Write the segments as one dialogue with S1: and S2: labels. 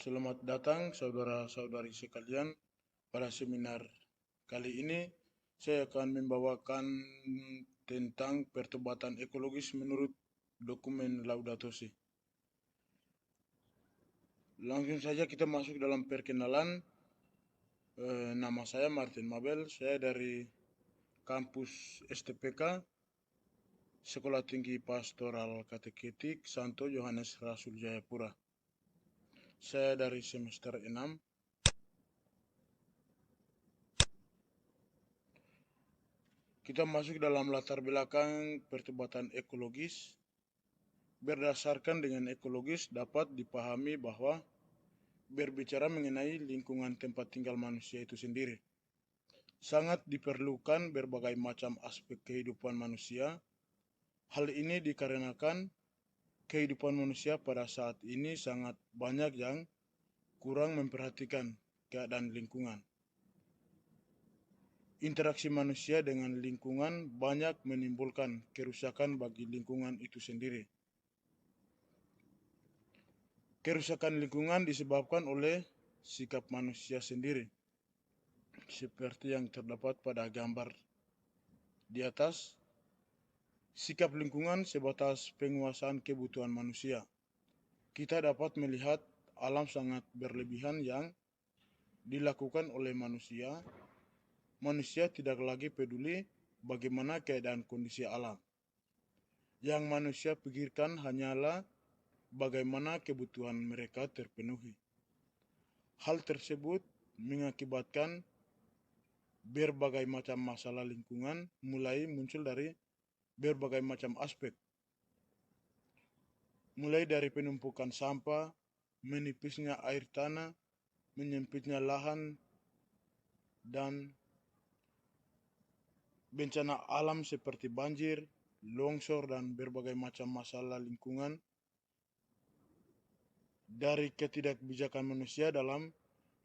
S1: Selamat datang saudara-saudari sekalian pada seminar kali ini. Saya akan membawakan tentang pertobatan ekologis menurut dokumen Laudato Si. Langsung saja kita masuk dalam perkenalan. Nama saya Martin Mabel, saya dari kampus STPK, Sekolah Tinggi Pastoral Kateketik Santo Yohanes Rasul Jayapura. Saya dari semester 6. Kita masuk dalam latar belakang pertobatan ekologis. Berdasarkan dengan ekologis dapat dipahami bahwa berbicara mengenai lingkungan tempat tinggal manusia itu sendiri. Sangat diperlukan berbagai macam aspek kehidupan manusia. Hal ini dikarenakan kehidupan manusia pada saat ini sangat banyak yang kurang memperhatikan keadaan lingkungan. Interaksi manusia dengan lingkungan banyak menimbulkan kerusakan bagi lingkungan itu sendiri. Kerusakan lingkungan disebabkan oleh sikap manusia sendiri, seperti yang terdapat pada gambar di atas. Sikap lingkungan sebatas penguasaan kebutuhan manusia. Kita dapat melihat alam sangat berlebihan yang dilakukan oleh manusia. Manusia tidak lagi peduli bagaimana keadaan kondisi alam. Yang manusia pikirkan hanyalah bagaimana kebutuhan mereka terpenuhi. Hal tersebut mengakibatkan berbagai macam masalah lingkungan mulai muncul dari berbagai macam aspek. Mulai dari penumpukan sampah, menipisnya air tanah, menyempitnya lahan, dan bencana alam seperti banjir, longsor, dan berbagai macam masalah lingkungan dari ketidakbijakan manusia dalam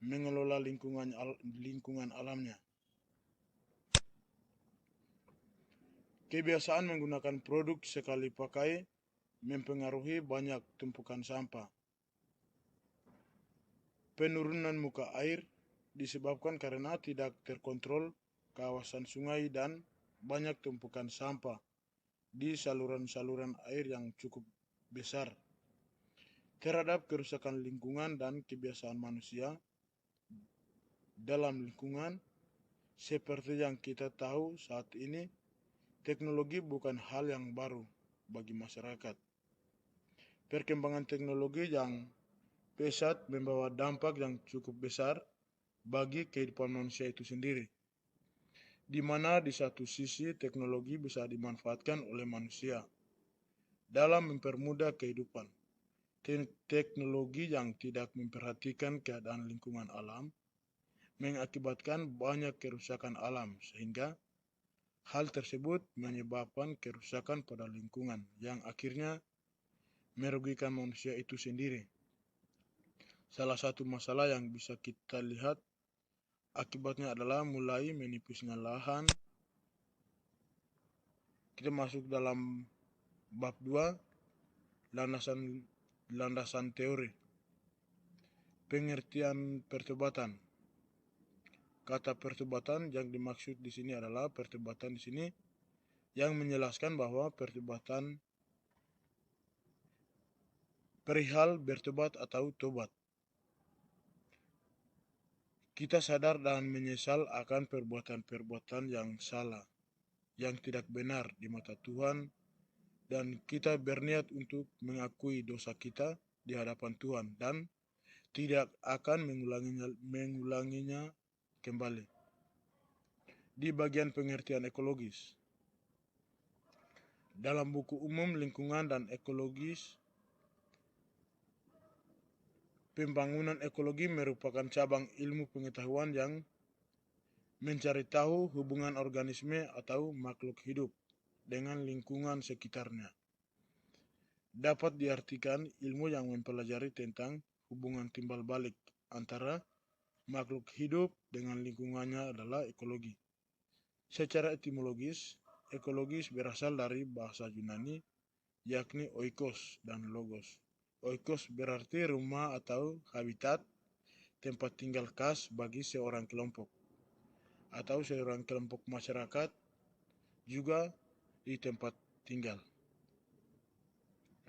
S1: mengelola lingkungan alamnya. Kebiasaan menggunakan produk sekali pakai mempengaruhi banyak tumpukan sampah. Penurunan muka air disebabkan karena tidak terkontrol kawasan sungai dan banyak tumpukan sampah di saluran-saluran air yang cukup besar. Terhadap kerusakan lingkungan dan kebiasaan manusia dalam lingkungan, seperti yang kita tahu saat ini, teknologi bukan hal yang baru bagi masyarakat. Perkembangan teknologi yang pesat membawa dampak yang cukup besar bagi kehidupan manusia itu sendiri, di mana di satu sisi teknologi bisa dimanfaatkan oleh manusia dalam mempermudah kehidupan. Teknologi yang tidak memperhatikan keadaan lingkungan alam mengakibatkan banyak kerusakan alam, sehingga hal tersebut menyebabkan kerusakan pada lingkungan yang akhirnya merugikan manusia itu sendiri. Salah satu masalah yang bisa kita lihat akibatnya adalah mulai menipisnya lahan. Kita masuk dalam bab 2, landasan teori. Pengertian pertobatan. Kata pertobatan yang dimaksud di sini adalah pertobatan di sini yang menjelaskan bahwa pertobatan perihal bertobat atau tobat. Kita sadar dan menyesal akan perbuatan-perbuatan yang salah, yang tidak benar di mata Tuhan, dan kita berniat untuk mengakui dosa kita di hadapan Tuhan dan tidak akan mengulanginya kembali. Di bagian pengertian ekologis, dalam buku umum lingkungan dan ekologis, pembangunan ekologi merupakan cabang ilmu pengetahuan yang mencari tahu hubungan organisme atau makhluk hidup dengan lingkungan sekitarnya. Dapat diartikan ilmu yang mempelajari tentang hubungan timbal balik antara makhluk hidup dengan lingkungannya adalah ekologi. Secara etimologis, ekologis berasal dari bahasa Yunani, yakni oikos dan logos, Oikos berarti rumah atau habitat, tempat tinggal khas bagi seorang kelompok atau seorang kelompok masyarakat juga di tempat tinggal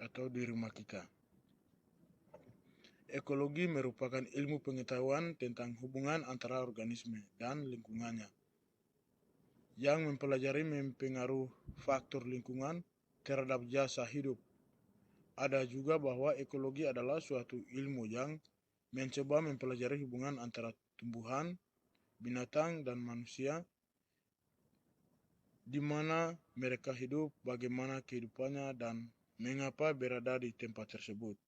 S1: atau di rumah kita. Ekologi merupakan ilmu pengetahuan tentang hubungan antara organisme dan lingkungannya yang mempelajari mempengaruhi faktor lingkungan terhadap jasa hidup. Ada juga bahwa ekologi adalah suatu ilmu yang mencoba mempelajari hubungan antara tumbuhan, binatang, dan manusia, di mana mereka hidup, bagaimana kehidupannya, dan mengapa berada di tempat tersebut.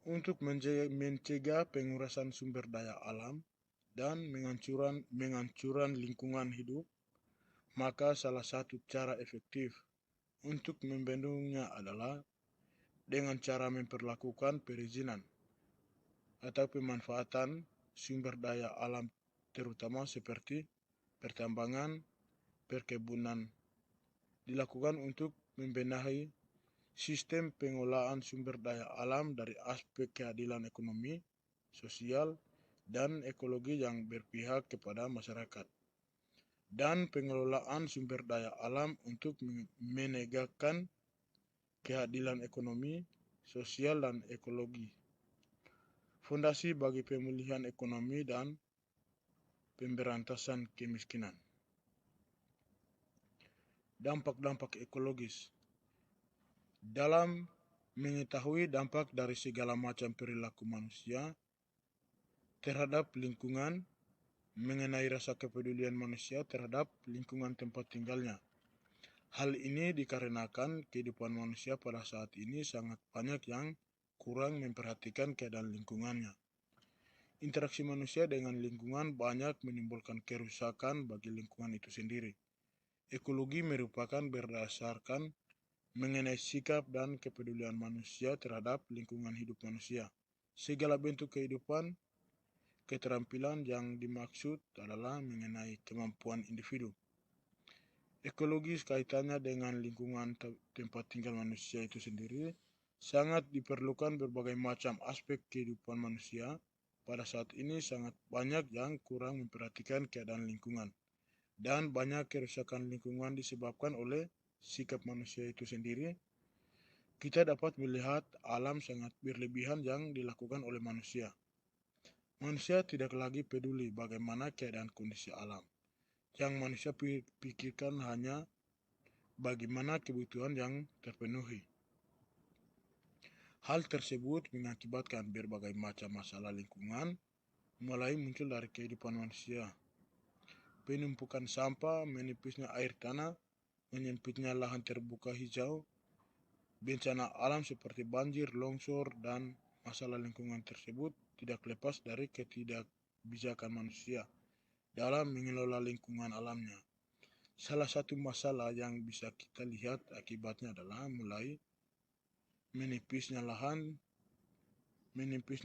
S1: Untuk mencegah pengurasan sumber daya alam dan menghancuran lingkungan hidup, maka salah satu cara efektif untuk membendungnya adalah dengan cara memperlakukan perizinan atau pemanfaatan sumber daya alam terutama seperti pertambangan, perkebunan dilakukan untuk membenahi sistem pengolahan sumber daya alam dari aspek keadilan ekonomi, sosial, dan ekologi yang berpihak kepada masyarakat. Dan pengelolaan sumber daya alam untuk menegakkan keadilan ekonomi, sosial, dan ekologi. Fondasi bagi pemulihan ekonomi dan pemberantasan kemiskinan. Dampak-dampak ekologis. Dalam mengetahui dampak dari segala macam perilaku manusia terhadap lingkungan, mengenai rasa kepedulian manusia terhadap lingkungan tempat tinggalnya. Hal ini dikarenakan kehidupan manusia pada saat ini sangat banyak yang kurang memperhatikan keadaan lingkungannya. Interaksi manusia dengan lingkungan banyak menimbulkan kerusakan bagi lingkungan itu sendiri. Ekologi merupakan berdasarkan mengenai sikap dan kepedulian manusia terhadap lingkungan hidup manusia. Segala bentuk kehidupan, keterampilan yang dimaksud adalah mengenai kemampuan individu. Ekologis kaitannya dengan lingkungan tempat tinggal manusia itu sendiri sangat diperlukan berbagai macam aspek kehidupan manusia. Pada saat ini sangat banyak yang kurang memperhatikan keadaan lingkungan dan banyak kerusakan lingkungan disebabkan oleh sikap manusia itu sendiri. Kita dapat melihat alam sangat berlebihan yang dilakukan oleh manusia. Manusia tidak lagi peduli bagaimana keadaan kondisi alam. Yang manusia pikirkan hanya bagaimana kebutuhan yang terpenuhi. Hal tersebut mengakibatkan berbagai macam masalah lingkungan, mulai muncul dari kehidupan manusia. Penumpukan sampah, menipisnya air tanah, menyempitnya lahan terbuka hijau, bencana alam seperti banjir, longsor, dan masalah lingkungan tersebut tidak lepas dari ketidakbijakan manusia dalam mengelola lingkungan alamnya. Salah satu masalah yang bisa kita lihat akibatnya adalah mulai menipisnya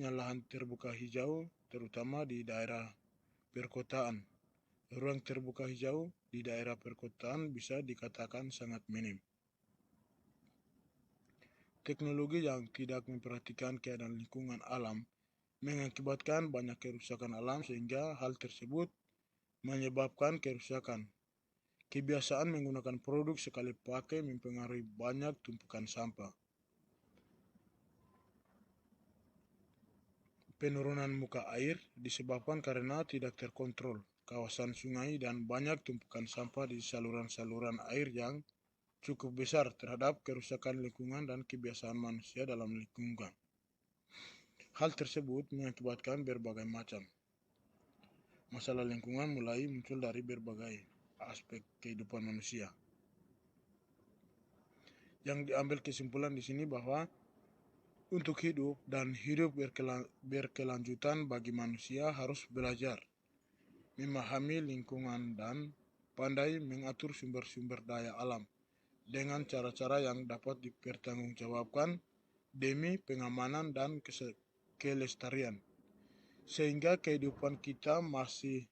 S1: lahan terbuka hijau, terutama di daerah perkotaan. Ruang terbuka hijau di daerah perkotaan bisa dikatakan sangat minim. Teknologi yang tidak memperhatikan keadaan lingkungan alam mengakibatkan banyak kerusakan alam sehingga hal tersebut menyebabkan kerusakan. Kebiasaan menggunakan produk sekali pakai mempengaruhi banyak tumpukan sampah. Penurunan muka air disebabkan karena tidak terkontrol kawasan sungai dan banyak tumpukan sampah di saluran-saluran air yang cukup besar terhadap kerusakan lingkungan dan kebiasaan manusia dalam lingkungan. Hal tersebut mengakibatkan berbagai macam masalah lingkungan mulai muncul dari berbagai aspek kehidupan manusia. Yang diambil kesimpulan di sini bahwa untuk hidup dan hidup berkelanjutan bagi manusia harus belajar memahami lingkungan dan pandai mengatur sumber-sumber daya alam dengan cara-cara yang dapat dipertanggungjawabkan demi pengamanan dan kelestarian. Sehingga kehidupan kita masih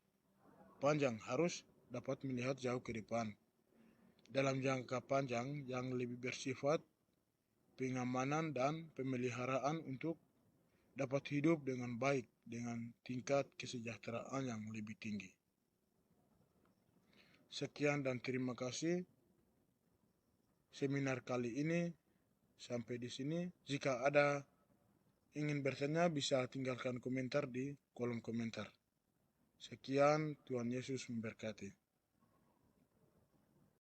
S1: panjang harus dapat melihat jauh ke depan. Dalam jangka panjang yang lebih bersifat pengamanan dan pemeliharaan untuk dapat hidup dengan baik dengan tingkat kesejahteraan yang lebih tinggi. Sekian dan terima kasih. Seminar kali ini sampai di sini. Jika ada ingin bertanya bisa tinggalkan komentar di kolom komentar. Sekian, Tuhan Yesus memberkati.